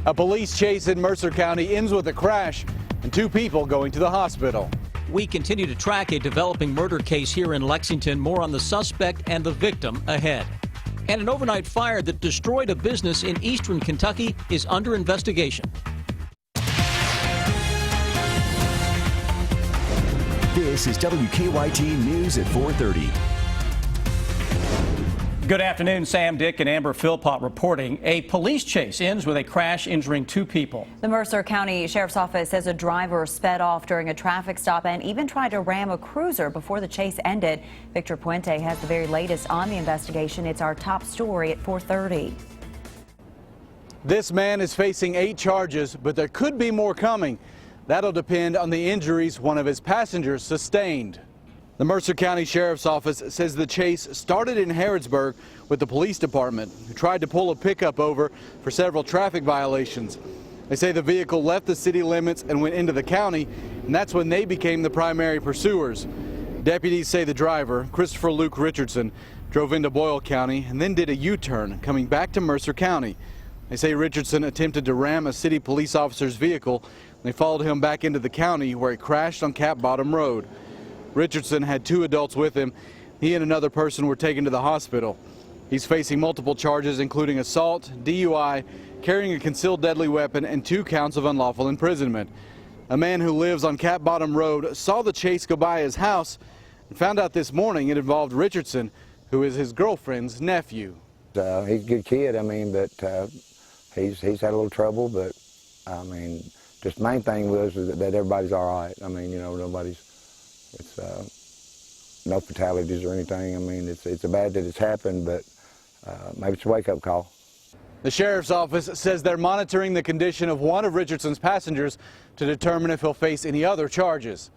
A police chase in Mercer County ends with a crash and 2 people going to the hospital. We continue to track a developing murder case here in Lexington. More on the suspect and the victim ahead. And an overnight fire that destroyed a business in eastern Kentucky is under investigation. This is WKYT News at 4:30. Good afternoon. Sam Dick and Amber Philpott reporting. A police chase ends with a crash injuring 2 people. The Mercer County Sheriff's Office says a driver sped off during a traffic stop and even tried to ram a cruiser before the chase ended. Victor Puente has the very latest on the investigation. It's our top story at 4:30. This man is facing 8 charges, but there could be more coming. That'll depend on the injuries one of his passengers sustained. The Mercer County Sheriff's Office says the chase started in Harrodsburg with the police department, who tried to pull a pickup over for several traffic violations. They say the vehicle left the city limits and went into the county, and that's when they became the primary pursuers. Deputies say the driver, Christopher Luke Richardson, drove into Boyle County and then did a U-turn, coming back to Mercer County. They say Richardson attempted to ram a city police officer's vehicle. They followed him back into the county, where he crashed on Cap Bottom Road. Richardson had 2 adults with him. He and another person were taken to the hospital. He's facing multiple charges, including assault, DUI, carrying a concealed deadly weapon, and 2 counts of unlawful imprisonment. A man who lives on Cap Bottom Road saw the chase go by his house and found out this morning it involved Richardson, who is his girlfriend's nephew. He's a good kid, I mean, but he's had a little trouble, but I mean, just the main thing was that everybody's all right. I mean, you know, no fatalities or anything. I mean, it's bad that it's happened, but maybe it's a wake-up call. The sheriff's office says they're monitoring the condition of one of Richardson's passengers to determine if he'll face any other charges.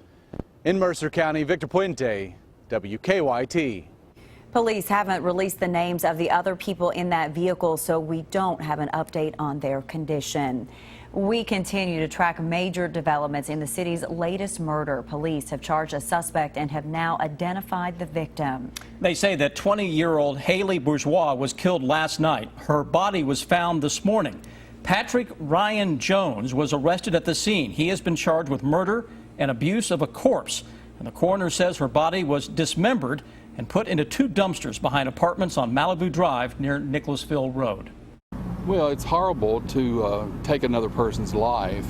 In Mercer County, Victor Puente, WKYT. Police haven't released the names of the other people in that vehicle, so we don't have an update on their condition. We continue to track major developments in the city's latest murder. Police have charged a suspect and have now identified the victim. They say that 20-year-old Haley Bourgeois was killed last night. Her body was found this morning. Patrick Ryan Jones was arrested at the scene. He has been charged with murder and abuse of a corpse. And the coroner says her body was dismembered and put into 2 dumpsters behind apartments on Malibu Drive near Nicholasville Road. Well, it's horrible to take another person's life,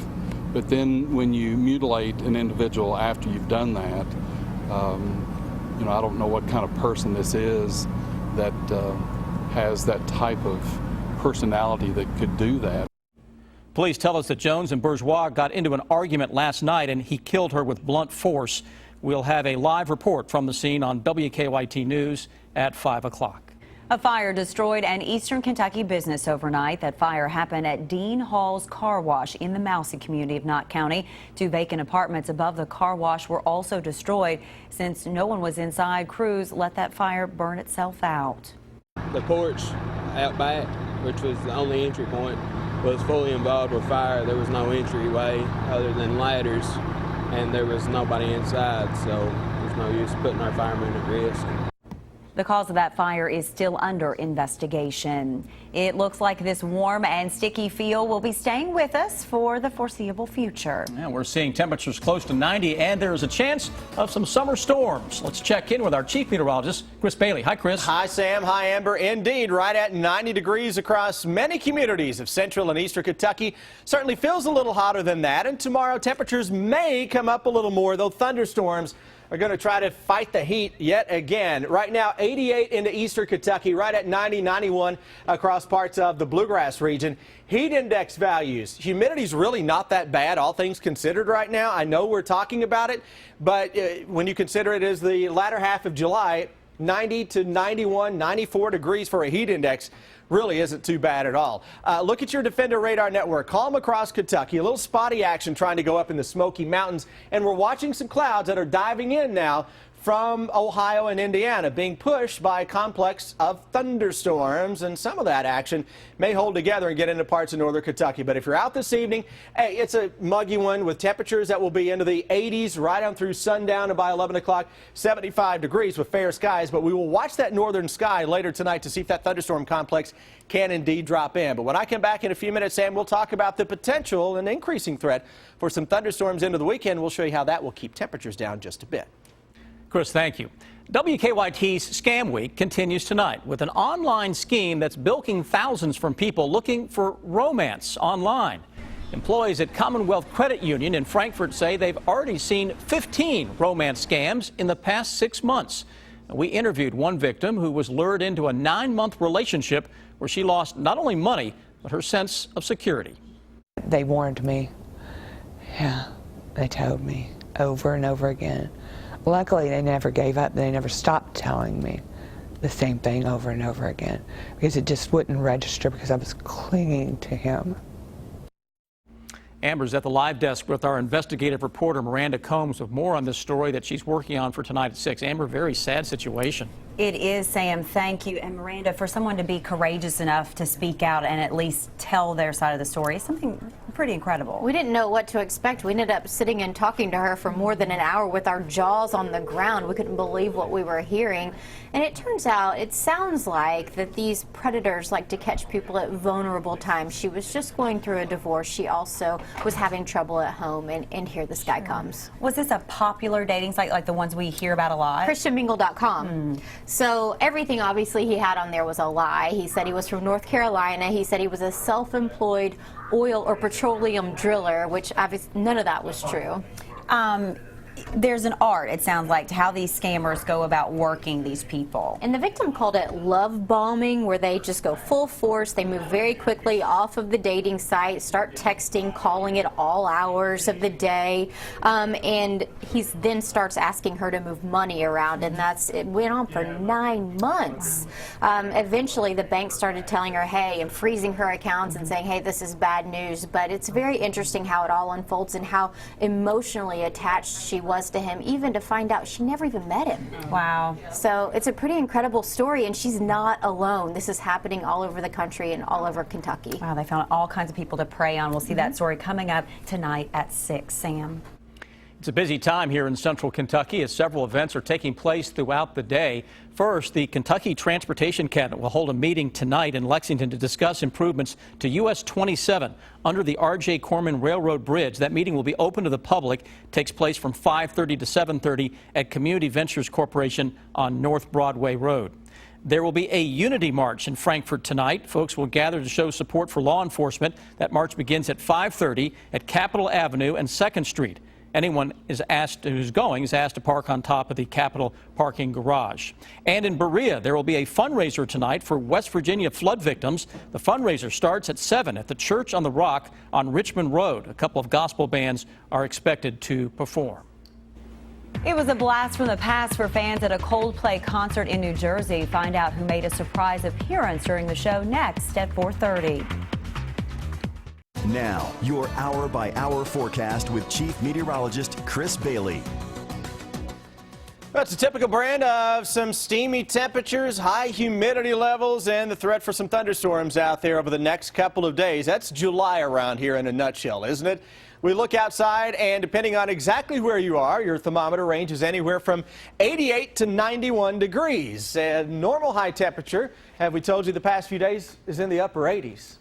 but then when you mutilate an individual after you've done that, you know, I don't know what kind of person this is that has that type of personality that could do that. Police tell us that Jones and Bourgeois got into an argument last night and he killed her with blunt force. We'll have a live report from the scene on WKYT News at 5 o'clock. A fire destroyed an eastern Kentucky business overnight. That fire happened at Dean Hall's Car Wash in the Mousy community of Knott County. 2 vacant apartments above the car wash were also destroyed. Since no one was inside, crews let that fire burn itself out. The porch out back, which was the only entry point, was fully involved with fire. There was no entryway other than ladders, and there was nobody inside, so there's no use putting our firemen at risk. The cause of that fire is still under investigation. It looks like this warm and sticky feel will be staying with us for the foreseeable future. And we're seeing temperatures close to 90, and there is a chance of some summer storms. Let's check in with our chief meteorologist, Chris Bailey. Hi, Chris. Hi, Sam. Hi, Amber. Indeed, right at 90 degrees across many communities of central and eastern Kentucky. Certainly feels a little hotter than that, and tomorrow temperatures may come up a little more, though thunderstorms are going to try to fight the heat yet again. Right now, 88 into eastern Kentucky, right at 90, 91 across parts of the Bluegrass region. Heat index values. Humidity's really not that bad, all things considered right now. I know we're talking about it, but when you consider it as the latter half of July, 90 to 91, 94 degrees for a heat index really isn't too bad at all. Look at your Defender radar network. Calm across Kentucky. A little spotty action trying to go up in the Smoky Mountains. And we're watching some clouds that are diving in now from Ohio and Indiana, being pushed by a complex of thunderstorms, and some of that action may hold together and get into parts of northern Kentucky. But if you're out this evening, hey, it's a muggy one with temperatures that will be into the 80s right on through sundown, and by 11 o'clock, 75 degrees with fair skies. But we will watch that northern sky later tonight to see if that thunderstorm complex can indeed drop in. But when I come back in a few minutes, Sam, we'll talk about the potential and increasing threat for some thunderstorms into the weekend. We'll show you how that will keep temperatures down just a bit. Chris, thank you. WKYT's Scam Week continues tonight with an online scheme that's bilking thousands from people looking for romance online. Employees at Commonwealth Credit Union in Frankfort say they've already seen 15 romance scams in the past 6 months. We interviewed one victim who was lured into a 9-month relationship where she lost not only money, but her sense of security. They warned me. Yeah, they told me over and over again. Luckily, they never gave up. They never stopped telling me the same thing over and over again because it just wouldn't register because I was clinging to him. Amber's at the live desk with our investigative reporter Miranda Combs with more on this story that she's working on for tonight at 6. Amber, very sad situation. It is, Sam. Thank you. And Miranda, for someone to be courageous enough to speak out and at least tell their side of the story is something pretty incredible. We didn't know what to expect. We ended up sitting and talking to her for more than an hour with our jaws on the ground. We couldn't believe what we were hearing. And it turns out, it sounds like that these predators like to catch people at vulnerable times. She was just going through a divorce. She also was having trouble at home, and here this guy comes. Was this a popular dating site like the ones we hear about a lot? ChristianMingle.com. So everything obviously he had on there was a lie. He said he was from North Carolina. He said he was a self-employed oil or petroleum driller, which obviously none of that was true. There's an art, it sounds like, to how these scammers go about working these people. And the victim called it love bombing, where they just go full force. They move very quickly off of the dating site, start texting, calling at all hours of the day. And he then starts asking her to move money around, and it went on for 9 months. Eventually, the bank started telling her, hey, and freezing her accounts and saying, hey, this is bad news. But it's very interesting how it all unfolds and how emotionally attached she was to him, even to find out she never even met him. Wow. So it's a pretty incredible story, and she's not alone. This is happening all over the country and all over Kentucky. Wow, they found all kinds of people to prey on. We'll see that story coming up tonight at 6. Sam. It's a busy time here in central Kentucky as several events are taking place throughout the day. First, the Kentucky Transportation Cabinet will hold a meeting tonight in Lexington to discuss improvements to US 27 under the R.J. Corman Railroad Bridge. That meeting will be open to the public. It takes place from 5:30 to 7:30 at Community Ventures Corporation on North Broadway Road. There will be a unity march in Frankfort tonight. Folks will gather to show support for law enforcement. That march begins at 5:30 at Capitol Avenue and 2nd Street. Anyone who's asked to park on top of the Capitol parking garage. And in Berea, there will be a fundraiser tonight for West Virginia flood victims. The fundraiser starts at 7 at the Church on the Rock on Richmond Road. A couple of gospel bands are expected to perform. It was a blast from the past for fans at a Coldplay concert in New Jersey. Find out who made a surprise appearance during the show next at 4:30. Now, your hour-by-hour forecast with Chief Meteorologist Chris Bailey. That's a typical brand of some steamy temperatures, high humidity levels, and the threat for some thunderstorms out there over the next couple of days. That's July around here in a nutshell, isn't it? We look outside, and depending on exactly where you are, your thermometer ranges anywhere from 88 to 91 degrees. And normal high temperature, have we told you the past few days, is in the upper 80s.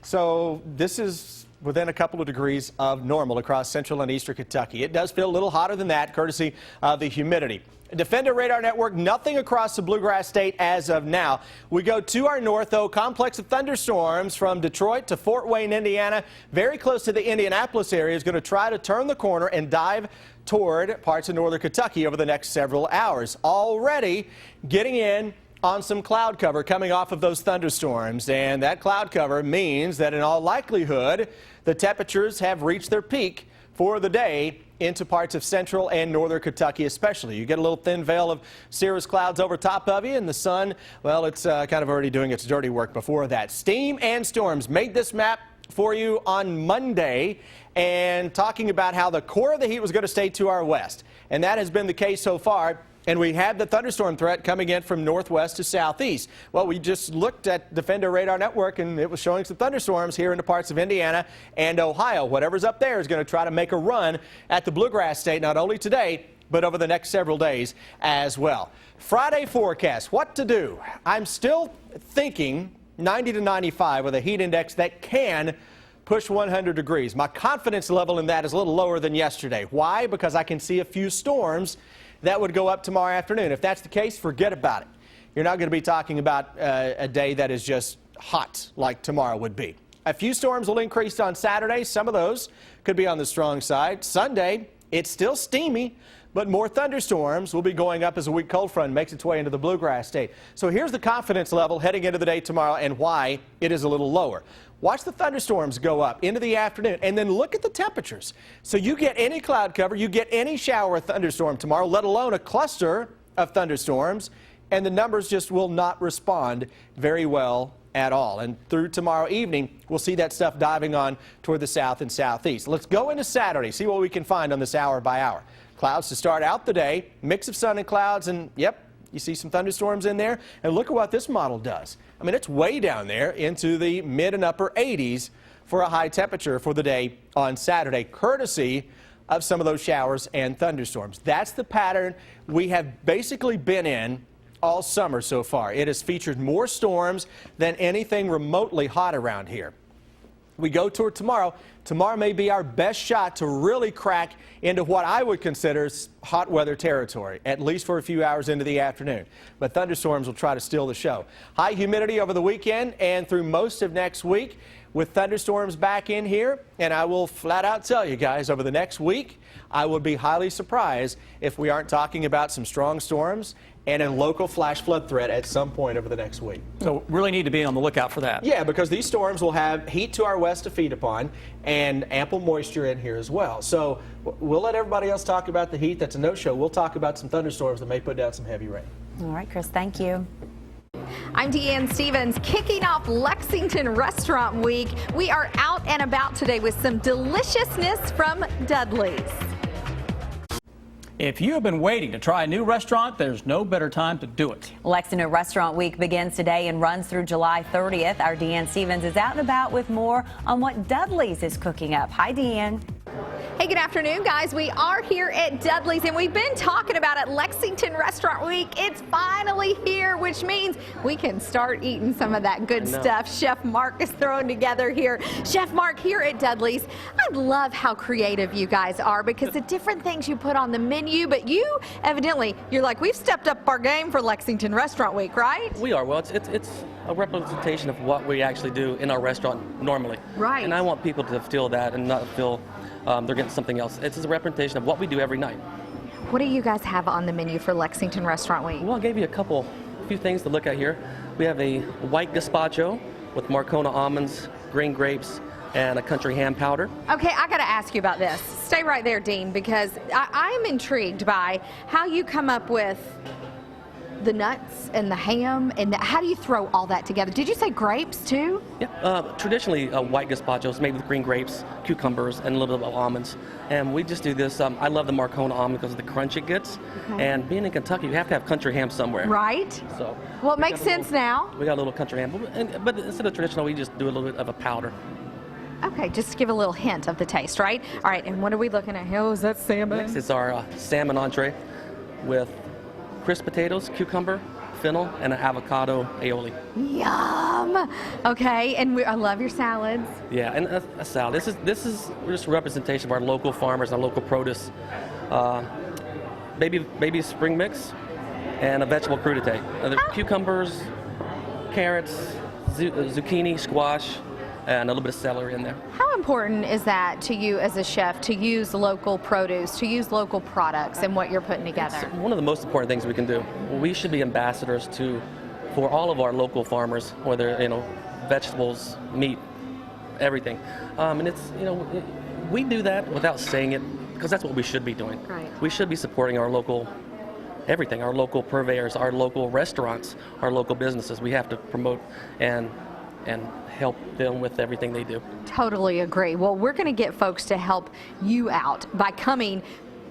So this is within a couple of degrees of normal across central and eastern Kentucky. It does feel a little hotter than that, courtesy of the humidity. Defender Radar Network, nothing across the Bluegrass State as of now. We go to our north, though, complex of thunderstorms from Detroit to Fort Wayne, Indiana, very close to the Indianapolis area, is going to try to turn the corner and dive toward parts of northern Kentucky over the next several hours. Already getting in on some cloud cover coming off of those thunderstorms, and that cloud cover means that in all likelihood the temperatures have reached their peak for the day into parts of central and northern Kentucky especially. You get a little thin veil of cirrus clouds over top of you, and the sun, well, it's kind of already doing its dirty work before that. Steam and storms made this map for you on Monday, and talking about how the core of the heat was going to stay to our west, and that has been the case so far. And we had the thunderstorm threat coming in from northwest to southeast. Well, we just looked at Defender Radar Network, and it was showing some thunderstorms here in the parts of Indiana and Ohio. Whatever's up there is going to try to make a run at the Bluegrass State, not only today, but over the next several days as well. Friday forecast, what to do? I'm still thinking 90 to 95 with a heat index that can push 100 degrees. My confidence level in that is a little lower than yesterday. Why? Because I can see a few storms that would go up tomorrow afternoon. If that's the case, forget about it. You're not going to be talking about a day that is just hot like tomorrow would be. A few storms will increase on Saturday. Some of those could be on the strong side. Sunday, it's still steamy, but more thunderstorms will be going up as a weak cold front makes its way into the Bluegrass State. So here's the confidence level heading into the day tomorrow and why it is a little lower. Watch the thunderstorms go up into the afternoon, and then look at the temperatures. So you get any cloud cover, you get any shower or thunderstorm tomorrow, let alone a cluster of thunderstorms, and the numbers just will not respond very well at all. And through tomorrow evening, we'll see that stuff diving on toward the south and southeast. Let's go into Saturday, see what we can find on this hour by hour. Clouds to start out the day, mix of sun and clouds, and yep, you see some thunderstorms in there. And look at what this model does. I mean, it's way down there into the mid and upper 80s for a high temperature for the day on Saturday, courtesy of some of those showers and thunderstorms. That's the pattern we have basically been in all summer so far. It has featured more storms than anything remotely hot around here. We go toward tomorrow. Tomorrow may be our best shot to really crack into what I would consider hot weather territory, at least for a few hours into the afternoon. But thunderstorms will try to steal the show. High humidity over the weekend and through most of next week with thunderstorms back in here. And I will flat out tell you guys, over the next week, I would be highly surprised if we aren't talking about some strong storms and a local flash flood threat at some point over the next week. So really need to be on the lookout for that. Yeah, because these storms will have heat to our west to feed upon and ample moisture in here as well. So we'll let everybody else talk about the heat. That's a no-show. We'll talk about some thunderstorms that may put down some heavy rain. All right, Chris, thank you. I'm Deanne Stevens, kicking off Lexington Restaurant Week. We are out and about today with some deliciousness from Dudley's. If you have been waiting to try a new restaurant, there's no better time to do it. Lexington Restaurant Week begins today and runs through July 30th. Our Deanne Stevens is out and about with more on what Dudley's is cooking up. Hi, Deanne. Hey, good afternoon, guys. We are here at Dudley's, and we've been talking about it. Lexington Restaurant Week. It's finally here, which means we can start eating some of that good stuff Chef Mark is throwing together here. Chef Mark here at Dudley's. I love how creative you guys are because the different things you put on the menu, but you evidently, you're like, we've stepped up our game for Lexington Restaurant Week, right? We are. Well, it's a representation of what we actually do in our restaurant normally. Right. And I want people to feel that and not feel they're getting something else. It's a representation of what we do every night. What do you guys have on the menu for Lexington Restaurant Week? Well, I'll give you a few things to look at here. We have a white gazpacho with Marcona almonds, green grapes, and a country ham powder. Okay, I got to ask you about this. Stay right there, Dean, because I'm intrigued by how you come up with the nuts and the ham, and how do you throw all that together? Did you say grapes too? Yeah, traditionally white gazpacho is made with green grapes, cucumbers, and a little bit of almonds. And we just do this. I love the Marcona almond because of the crunch it gets. Okay. And being in Kentucky, you have to have country ham somewhere. Right. So. Well, it makes sense now. We got a little country ham, but instead of traditional, we just do a little bit of a powder. Okay, just to give a little hint of the taste, right? All right, and what are we looking at? Oh, is that salmon? Next is our salmon entree with crisp potatoes, cucumber, fennel, and an avocado aioli. Yum! Okay, and I love your salads. Yeah, and a salad. This is just a representation of our local farmers and local produce. Baby spring mix and a vegetable crudité. Cucumbers, carrots, zucchini, squash, and a little bit of celery in there. How important is that to you as a chef to use local produce, to use local products in what you're putting together? It's one of the most important things we can do. We should be ambassadors for all of our local farmers, whether vegetables, meat, everything. And it's we do that without saying it because that's what we should be doing. Right. We should be supporting our local everything, our local purveyors, our local restaurants, our local businesses. We have to promote and help them with everything they do. Totally agree. Well, we're going to get folks to help you out by coming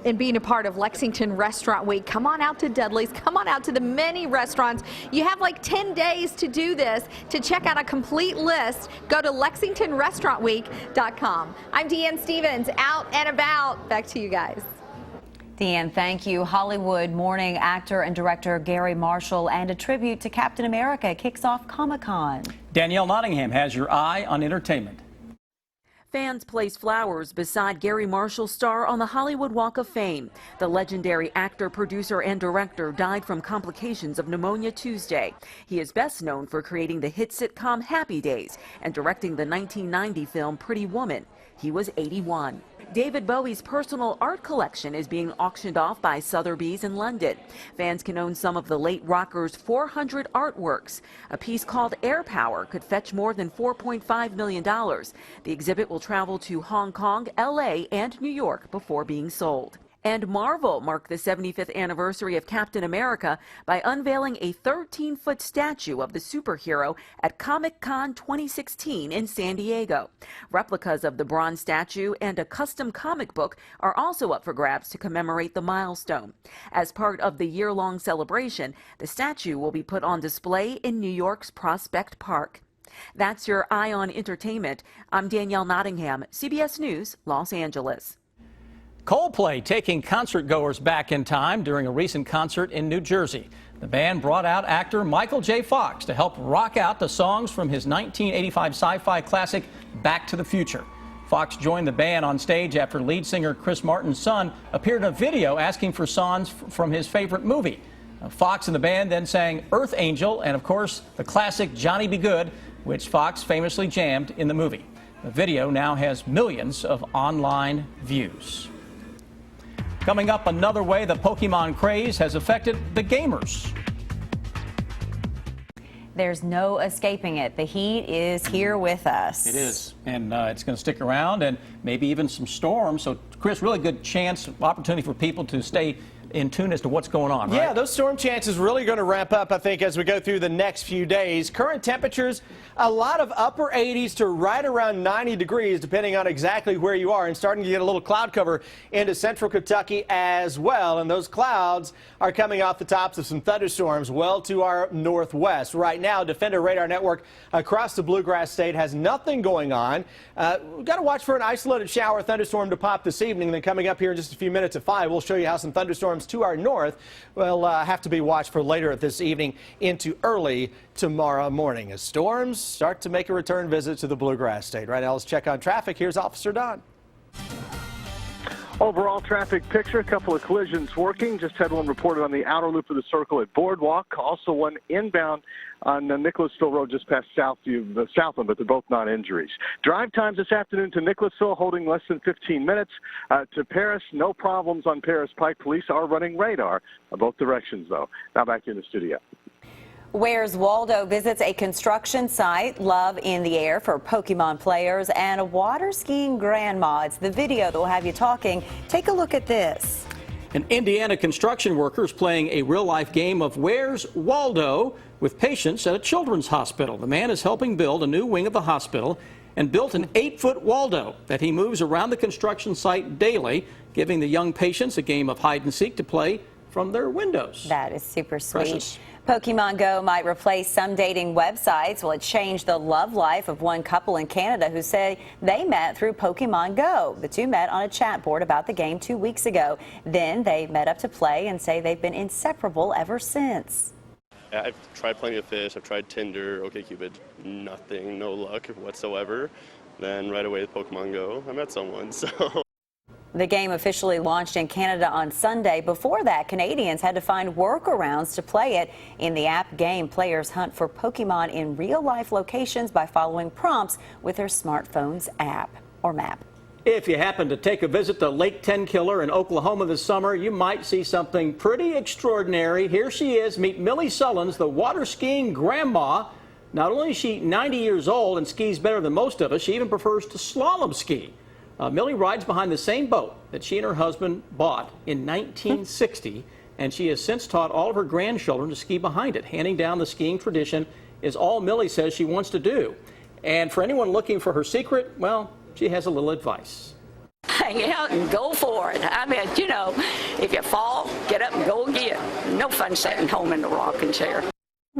in being a part of Lexington Restaurant Week. Come on out to Dudley's. Come on out to the many restaurants. You have like 10 days to do this. To check out a complete list, go to LexingtonRestaurantWeek.com. I'm Deanne Stevens, out and about. Back to you guys. Deanne, thank you. Hollywood morning actor and director Gary Marshall and a tribute to Captain America kicks off Comic-Con. Danielle Nottingham has your eye on entertainment. Fans placed flowers beside Gary Marshall's star on the Hollywood Walk of Fame. The legendary actor, producer, and director died from complications of pneumonia Tuesday. He is best known for creating the hit sitcom Happy Days and directing the 1990 film Pretty Woman. He was 81. David Bowie's personal art collection is being auctioned off by Sotheby's in London. Fans can own some of the late rocker's 400 artworks. A piece called Air Power could fetch more than $4.5 million. The exhibit will travel to Hong Kong, LA, and New York before being sold. And Marvel marked the 75th anniversary of Captain America by unveiling a 13-foot statue of the superhero at Comic-Con 2016 in San Diego. Replicas of the bronze statue and a custom comic book are also up for grabs to commemorate the milestone. As part of the year-long celebration, the statue will be put on display in New York's Prospect Park. That's your Eye on Entertainment. I'm Danielle Nottingham, CBS News, Los Angeles. Coldplay taking concert goers back in time during a recent concert in New Jersey. The band brought out actor Michael J. Fox to help rock out the songs from his 1985 sci-fi classic Back to the Future. Fox joined the band on stage after lead singer Chris Martin's son appeared in a video asking for songs from his favorite movie. Fox and the band then sang Earth Angel and, of course, the classic Johnny Be Good, which Fox famously jammed in the movie. The video now has millions of online views. Coming up, another way the Pokemon craze has affected the gamers. There's no escaping it. The heat is here with us. It is, and it's going to stick around, and maybe even some storms. So, Chris, really good chance, opportunity for people to stay in tune as to what's going on, right? Yeah, those storm chances really going to ramp up, I think, as we go through the next few days. Current temperatures, a lot of upper 80s to right around 90 degrees, depending on exactly where you are, and starting to get a little cloud cover into central Kentucky as well. And those clouds are coming off the tops of some thunderstorms well to our northwest. Right now, Defender Radar Network across the Bluegrass State has nothing going on. We've got to watch for an isolated shower thunderstorm to pop this evening. Then coming up here in just a few minutes at 5, we'll show you how some thunderstorms to our north will have to be watched for later this evening into early tomorrow morning as storms start to make a return visit to the Bluegrass State. Right now, let's check on traffic. Here's Officer Don. Overall traffic picture, a couple of collisions working. Just had one reported on the outer loop of the circle at Boardwalk. Also one inbound on Nicholasville Road just past Southview, the south one, but they're both not injuries. Drive times this afternoon to Nicholasville holding less than 15 minutes. To Paris, no problems on Paris Pike. Police are running radar both directions, though. Now back in the studio. Where's Waldo visits a construction site, love in the air for Pokemon players, and a water skiing grandma. It's the video that will have you talking. Take a look at this. An Indiana construction worker is playing a real-life game of Where's Waldo with patients at a children's hospital. The man is helping build a new wing of the hospital and built an 8-foot Waldo that he moves around the construction site daily, giving the young patients a game of hide-and-seek to play from their windows. That is super sweet. Precious. Pokemon Go might replace some dating websites. Well, it changed the love life of one couple in Canada who say they met through Pokemon Go. The two met on a chat board about the game 2 weeks ago. Then they met up to play and say they've been inseparable ever since. I've tried Plenty of Fish, I've tried Tinder, OkCupid, nothing, no luck whatsoever. Then right away with Pokemon Go, I met someone, so. The game officially launched in Canada on Sunday. Before that, Canadians had to find workarounds to play it. In the app game, players hunt for Pokemon in real-life locations by following prompts with their smartphone's app or map. If you happen to take a visit to Lake Tenkiller in Oklahoma this summer, you might see something pretty extraordinary. Here she is. Meet Millie Sullins, the water skiing grandma. Not only is she 90 years old and skis better than most of us, she even prefers to slalom ski. Millie rides behind the same boat that she and her husband bought in 1960, and she has since taught all of her grandchildren to ski behind it. Handing down the skiing tradition is all Millie says she wants to do. And for anyone looking for her secret, well, she has a little advice. hang out and go for it. I mean, you know, if you fall, get up and go again. No fun sitting home in the rocking chair.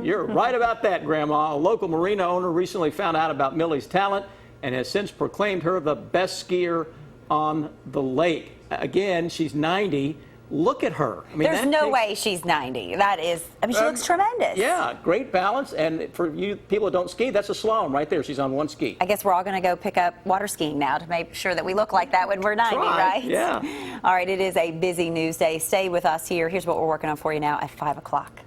You're right about that, Grandma. A local marina owner recently found out about Millie's talent and has since proclaimed her the best skier on the lake. Again, she's 90. Look at her. I mean, there's no way she's 90. That is, I mean, she looks tremendous. Yeah, great balance. And for you people that don't ski, that's a slalom right there. She's on one ski. I guess we're all going to go pick up water skiing now to make sure that we look like that when we're 90, right? Yeah. All right, it is a busy news day. Stay with us here. Here's what we're working on for you now at 5 o'clock.